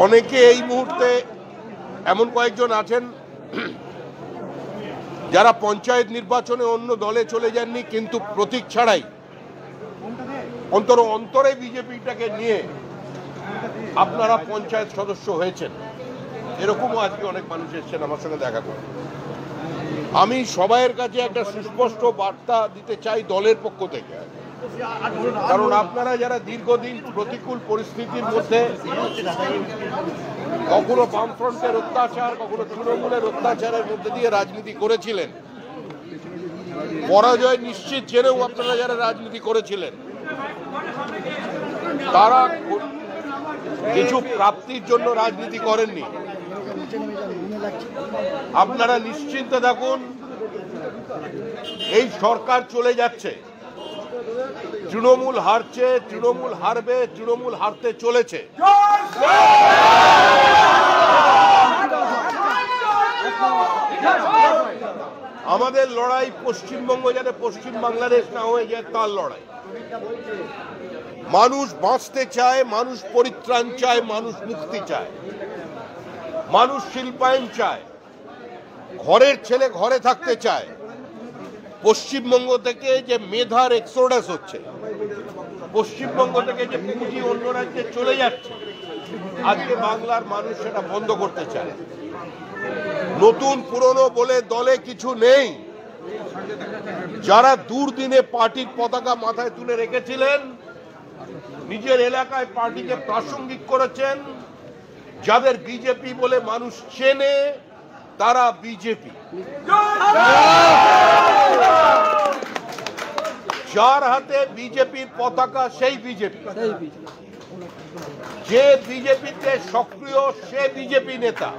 অনেকে এই মুহূর্তে এমন কয়েকজন আছেন যারা পঞ্চায়েত নির্বাচনে অন্য দলে চলে যাননি, কিন্তু প্রতীক ছাড়াই অন্তরে বিজেপিটাকে নিয়ে আপনারা পঞ্চায়েত সদস্য হয়েছেন। এরকমও আজকে অনেক মানুষ এসেছেন আমার সঙ্গে দেখা করতে। আমি সবাইয়ের কাছে একটা সুস্পষ্ট বার্তা দিতে চাই দলের পক্ষ থেকে, কারণ আপনারা যারা দীর্ঘদিন প্রতিকূল পরিস্থিতির মধ্যে কখনো বামফ্রন্টের অত্যাচার, কখনো তৃণমূলের অত্যাচারের মধ্যে দিয়ে রাজনীতি করেছিলেন, পরাজয় নিশ্চিত জেনেও আপনারা যারা রাজনীতি করেছিলেন, তারা কিছু প্রাপ্তির জন্য রাজনীতি করেননি। আপনারা নিশ্চিন্তে থাকুন, এই সরকার চলে যাচ্ছে, তৃণমূল হারছে, তৃণমূল হারবে, তৃণমূল হারতে চলেছে। আমাদের লড়াই পশ্চিমবঙ্গ যাতে পশ্চিম বাংলাদেশ না হয়ে যায় তার লড়াই। মানুষ বাঁচতে চায়, মানুষ পরিত্রাণ চায়, মানুষ মুক্তি চায়, মানুষ শিল্পায়ন চায়, ঘরের ছেলে ঘরে থাকতে চায়। পশ্চিমবঙ্গ থেকে যে মেধার এক্সোডাস হচ্ছে, পশ্চিমবঙ্গ থেকে যে পুঁজি অন্য রাজ্যে চলে যাচ্ছে, আজকে বাংলার মানুষ সেটা বন্ধ করতে চায়। নতুন পুরনো বলে দলে কিছু নেই। যারা দুর্দিনে পার্টির পতাকা মাথায় তুলে রেখেছিলেন, নিজের এলাকায় পার্টিকে প্রাসঙ্গিক করেছেন, যাদের বিজেপি বলে মানুষ চেনে, তারা বিজেপি। যার হাতে বিজেপির পতাকা সেই বিজেপি। যে বিজেপিতে সক্রিয় সে বিজেপি নেতা,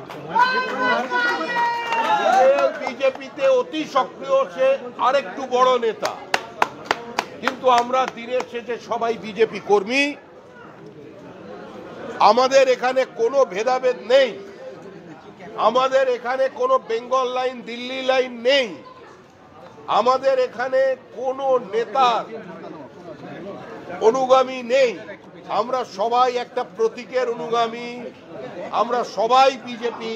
যে বিজেপিতে অতি সক্রিয় সে আরেকটু বড় নেতা। কিন্তু আমরা দিনের শেষে সবাই বিজেপি কর্মী। আমাদের এখানে কোনো ভেদাভেদ নেই, আমাদের এখানে কোনো বেঙ্গল লাইন দিল্লি লাইন নেই, আমাদের এখানে কোনো নেতার অনুগামী নেই। আমরা সবাই একটা প্রতীকের অনুগামী, আমরা সবাই বিজেপি।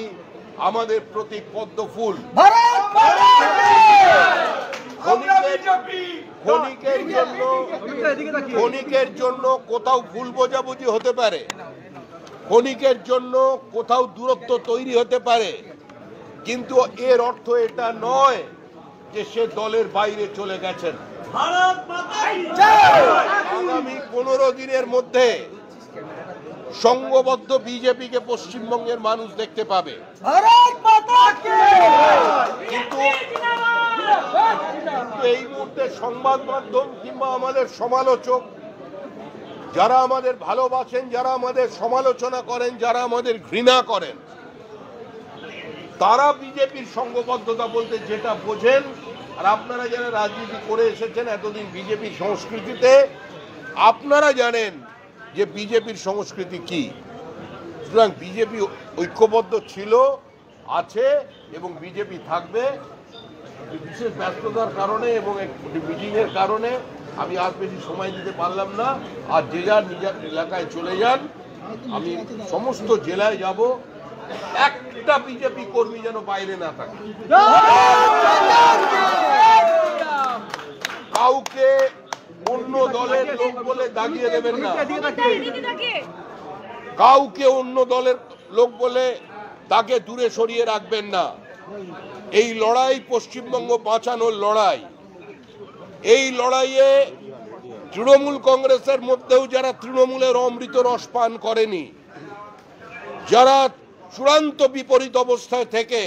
আমাদের প্রতীক পদ্ম ফুল। ক্ষণিকের জন্য কোথাও ভুল বোঝাবুঝি হতে পারে, ক্ষণিকের জন্য কোথাও দূরত্ব তৈরি হতে পারে, কিন্তু এর অর্থ এটা নয় যে সে দলের বাইরে চলে গেছেন। আগামী 15 দিনের মধ্যে সংঘবদ্ধ বিজেপিকে পশ্চিমবঙ্গের মানুষ দেখতে পাবে। কিন্তু এই মুহূর্তে সংবাদ মাধ্যম কিংবা আমাদের সমালোচক, যারা আমাদের ভালোবাসেন, যারা আমাদের সমালোচনা করেন, যারা আমাদের ঘৃণা করেন, তারা বিজেপির সংঘবদ্ধতা বলতে যেটা বোঝেন, আর আপনারা যারা রাজনীতি করে এসেছেন এতদিন বিজেপির সংস্কৃতিতে, আপনারা জানেন যে বিজেপির সংস্কৃতি কি। সুতরাং বিজেপি ঐক্যবদ্ধ ছিল, আছে এবং বিজেপি থাকবে। বিশেষ ব্যস্ততার কারণে এবং মিটিংয়ের কারণে আমি আর বেশি সময় দিতে পারলাম না। আর যে যার নিজের এলাকায় চলে যান, আমি সমস্ত জেলায় যাব, একটা বিজেপি কর্মী যেন বাইরে না থাকে। কাউকে অন্য দলের লোক বলে দাগিয়ে দেবেন না, কাউকে অন্য দলের লোক বলে তাকে দূরে সরিয়ে রাখবেন না। এই লড়াই পশ্চিমবঙ্গ বাঁচানোর লড়াই। এই লড়াইয়ে তৃণমূল কংগ্রেসের মধ্যেও যারা তৃণমূলের অমৃত রস পান করেনি, যারা চূড়ান্ত বিপরীত অবস্থায় থেকে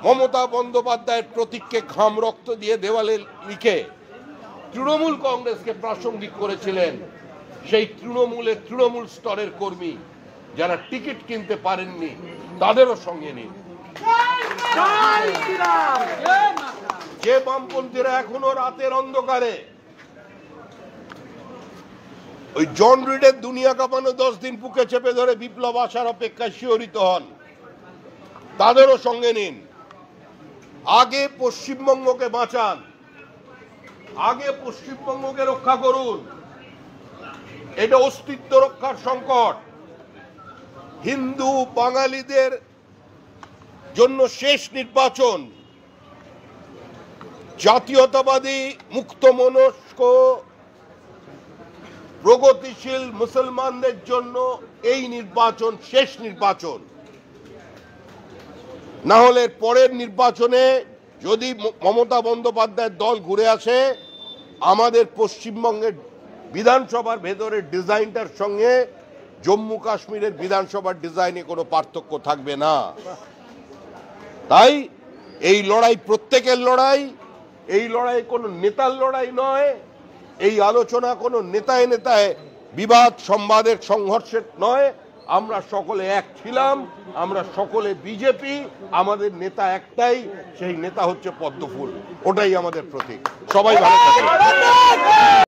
মমতা বন্দ্যোপাধ্যায়ের প্রতীককে ঘাম রক্ত দিয়ে দেওয়ালে লিখে তৃণমূল কংগ্রেসকে প্রাসঙ্গিক করেছিলেন, সেই তৃণমূলের তৃণমূল স্তরের কর্মী যারা টিকিট কিনতে পারেননি, তাদেরও সঙ্গে নিন। যে বামপন্থীরা এখনো রাতের অন্ধকারে ওই জন রিডের দুনিয়া কাঁপানো 10 দিন বুকে চেপে ধরে বিপ্লব আসার অপেক্ষায় শিহরিত হন, তাদেরও সঙ্গে নিন। আগে পশ্চিমবঙ্গকে বাঁচান, আগে পশ্চিমবঙ্গকে রক্ষা করুন। এটা অস্তিত্ব রক্ষার সংকট। হিন্দু বাঙালিদের জন্য শেষ নির্বাচন, জাতীয়তাবাদী মুক্তমনস্ক প্রগতিশীল মুসলমানদের জন্য এই নির্বাচন শেষ নির্বাচন। না হলে পরের নির্বাচনে যদি মমতা বন্দ্যোপাধ্যায়ের দল ঘুরে আসে, আমাদের পশ্চিমবঙ্গের বিধানসভার ভেতরের ডিজাইনটার সঙ্গে জম্মু কাশ্মীরের বিধানসভার ডিজাইনে কোনো পার্থক্য থাকবে না। তাই এই লড়াই প্রত্যেকের লড়াই, এই লড়াই কোনো নেতার লড়াই নয়, এই আলোচনা কোনো নেতায় নেতায় বিবাদ সংবাদের সংঘর্ষের নয়। আমরা সকলে এক ছিলাম, আমরা সকলে বিজেপি, আমাদের নেতা একটাই, সেই নেতা হচ্ছে পদ্মফুল, ওটাই আমাদের প্রতীক। সবাই ভালো থাকবেন।